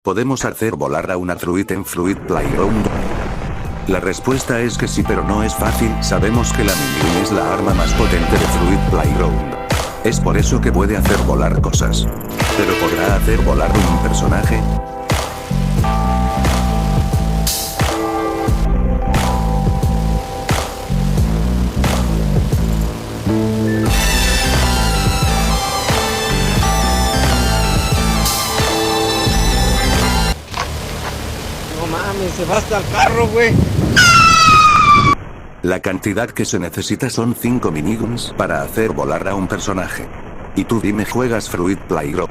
¿Podemos hacer volar a una Fruit en Fruit Playground? La respuesta es que sí, pero no es fácil. Sabemos que la Mimiri es la arma más potente de Fruit Playground. Es por eso que puede hacer volar cosas. ¿Pero podrá hacer volar un personaje? No mames, se va hasta el carro, güey. La cantidad que se necesita son 5 miniguns para hacer volar a un personaje. Y tú dime, ¿juegas Fruit Playground?